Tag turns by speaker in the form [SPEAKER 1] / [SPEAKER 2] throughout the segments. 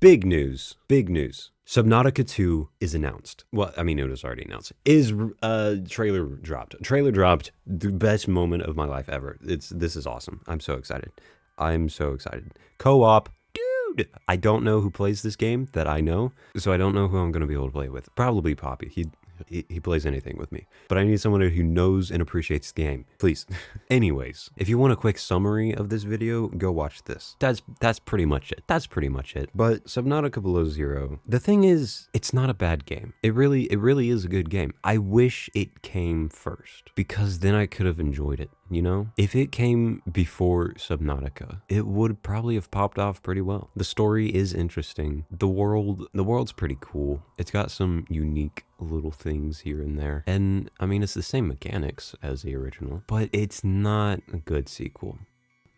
[SPEAKER 1] Big news. Big news. Subnautica 2 is announced. Well, I mean, it was already announced. Trailer dropped. Trailer dropped. The best moment of my life ever. This is awesome. I'm so excited. Co-op. Dude, I don't know who plays this game that I know, so I don't know who I'm going to be able to play with. Probably Poppy. He plays anything with me. But I need someone who knows and appreciates the game. Please. Anyways, if you want a quick summary of this video, go watch this. That's pretty much it. But Subnautica Below Zero, the thing is, it's not a bad game. It really is a good game. I wish it came first, because then I could have enjoyed it, you know? If it came before Subnautica, it would probably have popped off pretty well. The story is interesting. The world's pretty cool. It's got some unique little things here and there. And I mean, it's the same mechanics as the original, but it's not a good sequel.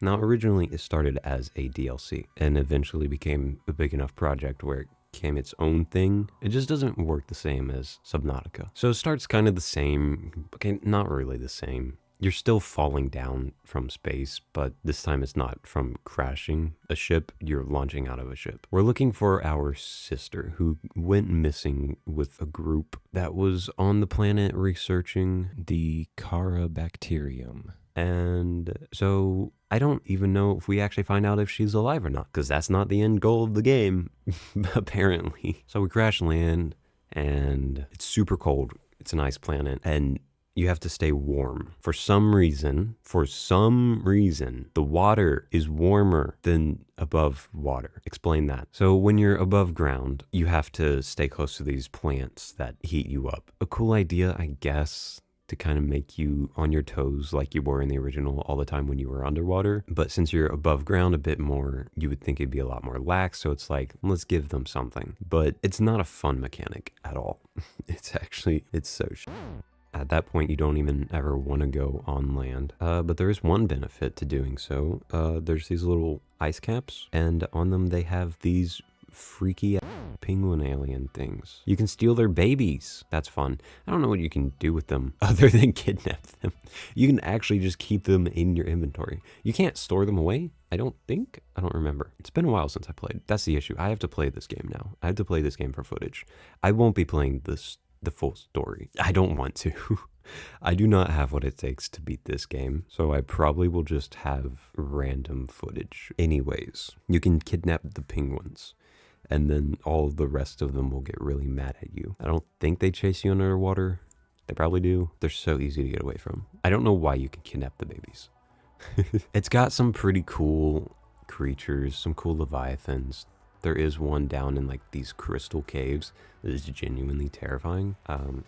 [SPEAKER 1] Now, originally it started as a DLC and eventually became a big enough project where it became its own thing. It just doesn't work the same as Subnautica. So it starts kind of the same, okay, not really the same. You're still falling down from space, but this time it's not from crashing a ship, you're launching out of a ship. We're looking for our sister who went missing with a group that was on the planet researching the Carabacterium. And so I don't even know if we actually find out if she's alive or not, because that's not the end goal of the game, apparently. So we crash land, and it's super cold. It's an ice planet, and you have to stay warm. For some reason, the water is warmer than above water. Explain that. So when you're above ground, you have to stay close to these plants that heat you up. A cool idea, I guess, to kind of make you on your toes like you were in the original all the time when you were underwater. But since you're above ground a bit more, you would think it'd be a lot more lax. So it's like, let's give them something. But it's not a fun mechanic at all. It's so At that point, you don't even ever want to go on land. But there is one benefit to doing so. There's these little ice caps, and on them they have these freaky penguin alien things. You can steal their babies. That's fun. I don't know what you can do with them other than kidnap them. You can actually just keep them in your inventory. You can't store them away, I don't think. I don't remember. It's been a while since I played. That's the issue. I have to play this game now. I have to play this game for footage. I won't be playing the full story. I don't want to. I do not have what it takes to beat this game, so I probably will just have random footage. Anyways, you can kidnap the penguins, and then all the rest of them will get really mad at you. I don't think they chase you underwater. They probably do. They're so easy to get away from. I don't know why you can kidnap the babies. It's got some pretty cool creatures, some cool leviathans. There is one down in like these crystal caves that is genuinely terrifying.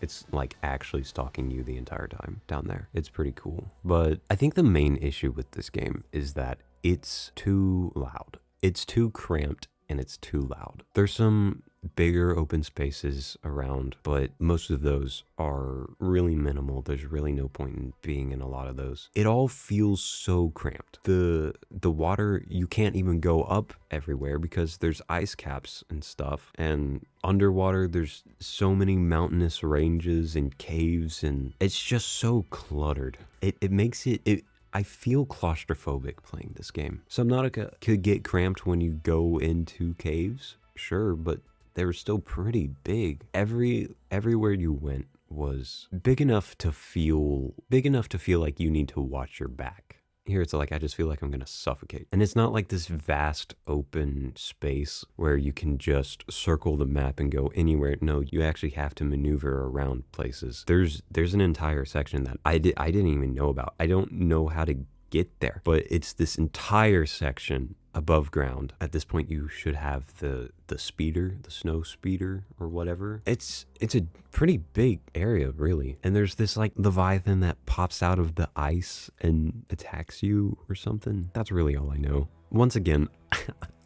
[SPEAKER 1] It's like actually stalking you the entire time down there. It's pretty cool. But I think the main issue with this game is that it's too loud. It's too cramped and it's too loud. There's some bigger open spaces around, but most of those are really minimal. There's really no point in being in a lot of those. It all feels so cramped. The water, you can't even go up everywhere because there's ice caps and stuff, and underwater there's so many mountainous ranges and caves, and it's just so cluttered. It makes it I feel claustrophobic playing this game. Subnautica could get cramped when you go into caves, sure, but they were still pretty big. Everywhere you went was big enough to feel like you need to watch your back. Here it's like, I just feel like I'm gonna suffocate. And it's not like this vast open space where you can just circle the map and go anywhere. No, you actually have to maneuver around places. There's an entire section that I didn't even know about. I don't know how to get there, but it's this entire section above ground. At this point, you should have the speeder, the snow speeder or whatever. It's a pretty big area, really. And there's this like leviathan that pops out of the ice and attacks you or something. That's really all I know. Once again,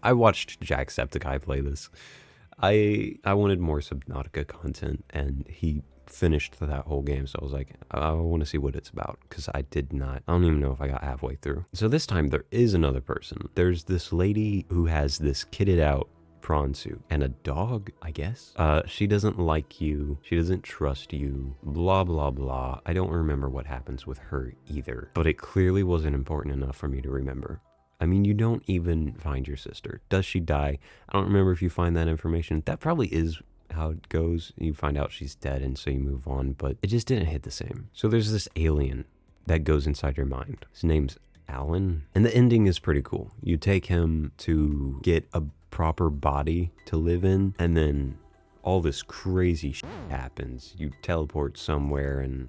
[SPEAKER 1] I watched Jacksepticeye play this. I wanted more Subnautica content, and he finished that whole game, so I was like, I want to see what it's about, because I don't even know if I got halfway through. So this time there is another person. There's this lady who has this kitted out prawn suit and a dog, I guess. She doesn't like you, she doesn't trust you, blah blah blah. I don't remember what happens with her either, but it clearly wasn't important enough for me to remember. I mean, you don't even find your sister. Does she die? I don't remember if you find that information. That probably is how it goes. You find out she's dead and so you move on, but it just didn't hit the same. So there's this alien that goes inside your mind. His name's Alan, and the ending is pretty cool. You take him to get a proper body to live in, and then all this crazy shit happens. You teleport somewhere and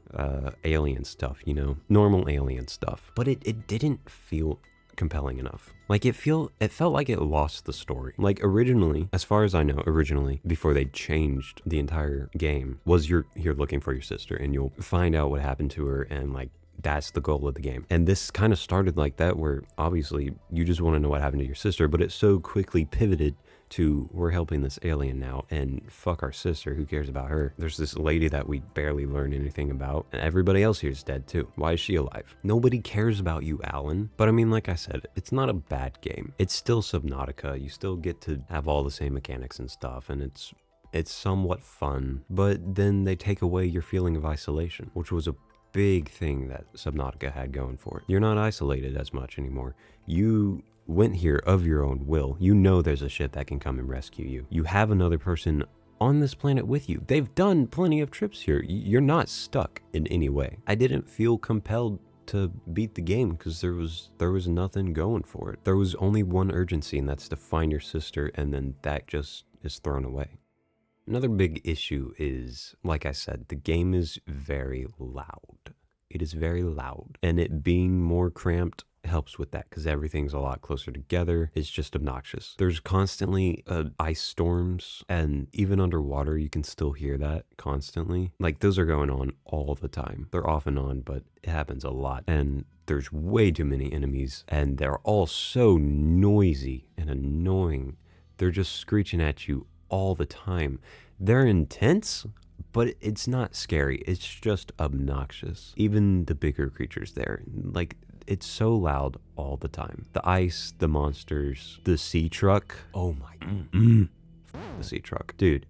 [SPEAKER 1] alien stuff, you know, normal alien stuff. But it didn't feel compelling enough. Like it felt like it lost the story. Like originally, as far as I know, before they changed the entire game, was you're looking for your sister and you'll find out what happened to her, and like that's the goal of the game. And this kind of started like that, where obviously you just want to know what happened to your sister, but it so quickly pivoted to we're helping this alien now, and fuck our sister, who cares about her? There's this lady that we barely learn anything about, and everybody else here is dead too. Why is she alive? Nobody cares about you, Alan. But I mean, like I said, it's not a bad game. It's still Subnautica. You still get to have all the same mechanics and stuff, and it's somewhat fun, but then they take away your feeling of isolation, which was a big thing that Subnautica had going for it. You're not isolated as much anymore. You went here of your own will. You know there's a ship that can come and rescue you. You have another person on this planet with you. They've done plenty of trips here. You're not stuck in any way. I didn't feel compelled to beat the game because there was nothing going for it. There was only one urgency, and that's to find your sister, and then that just is thrown away. Another big issue is, like I said, the game is very loud. It is very loud, and it being more cramped helps with that because everything's a lot closer together. It's just obnoxious. There's constantly ice storms, and even underwater you can still hear that constantly. Like those are going on all the time. They're off and on, but it happens a lot, and there's way too many enemies, and they're all so noisy and annoying. They're just screeching at you all the time. They're intense, but it's not scary. It's just obnoxious. Even the bigger creatures there, like it's so loud all the time. The ice, the monsters, the sea truck. Oh my, the sea truck, dude.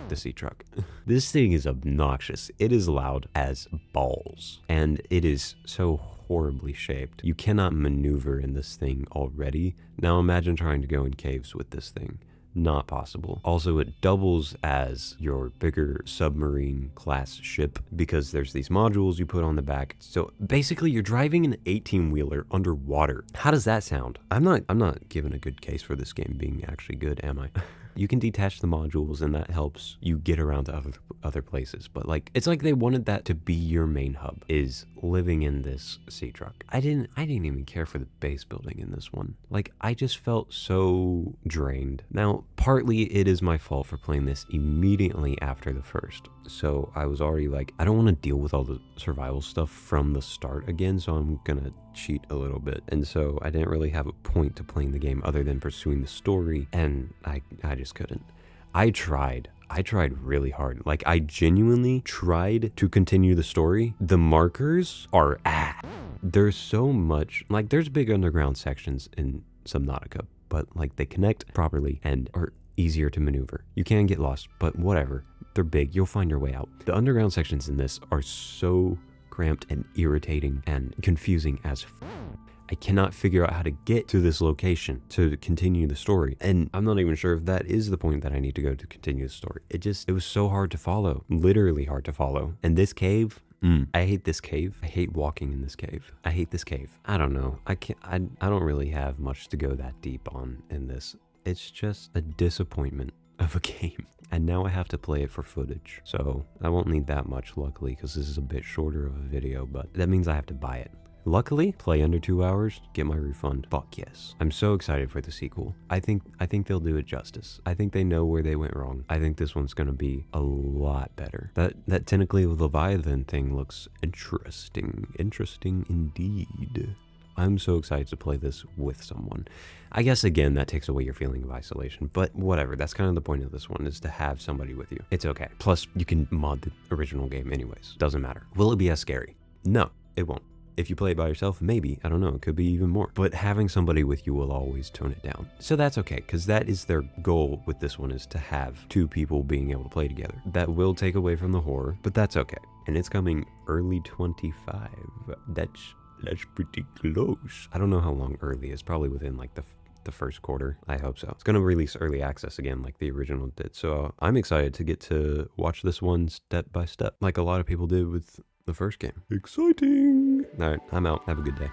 [SPEAKER 1] The sea truck. This thing is obnoxious. It is loud as balls, and it is so horribly shaped. You cannot maneuver in this thing already. Now imagine trying to go in caves with this thing. Not possible. Also, it doubles as your bigger submarine class ship because there's these modules you put on the back. So basically you're driving an 18-wheeler underwater. How does that sound? I'm not giving a good case for this game being actually good, am I? You can detach the modules and that helps you get around to other places, but like it's like they wanted that to be your main hub, is living in this sea truck. I didn't even care for the base building in this one. Like I just felt so drained. Now partly it is my fault for playing this immediately after the first, so I was already like, I don't want to deal with all the survival stuff from the start again, so I'm gonna cheat a little bit. And so I didn't really have a point to playing the game other than pursuing the story, and I just couldn't. I tried really hard. Like I genuinely tried to continue the story. The markers are there's so much, like there's big underground sections in Subnautica, but like they connect properly and are easier to maneuver. You can get lost, but whatever. They're big. You'll find your way out. The underground sections in this are so cramped and irritating and confusing as I cannot figure out how to get to this location to continue the story. And I'm not even sure if that is the point that I need to go to continue the story. It was so hard to follow, literally hard to follow. And this cave, I hate this cave. I hate walking in this cave. I hate this cave. I don't know. I don't really have much to go that deep on in this. It's just a disappointment of a game. And now I have to play it for footage. So I won't need that much, luckily, because this is a bit shorter of a video, but that means I have to buy it. Luckily, play under 2 hours, get my refund. Fuck yes. I'm so excited for the sequel. I think they'll do it justice. I think they know where they went wrong. I think this one's gonna be a lot better. That tentacly Leviathan thing looks interesting. Interesting indeed. I'm so excited to play this with someone. I guess, again, that takes away your feeling of isolation, but whatever. That's kind of the point of this one, is to have somebody with you. It's okay. Plus, you can mod the original game anyways. Doesn't matter. Will it be as scary? No, it won't. If you play it by yourself, maybe. I don't know. It could be even more. But having somebody with you will always tone it down. So that's okay, because that is their goal with this one, is to have two people being able to play together. That will take away from the horror, but that's okay. And it's coming early 25. That's That's pretty close. I don't know how long early is. Probably within like the first quarter. I hope so. It's going to release early access again like the original did. So I'm excited to get to watch this one step by step like a lot of people did with the first game. Exciting. All right, I'm out. Have a good day.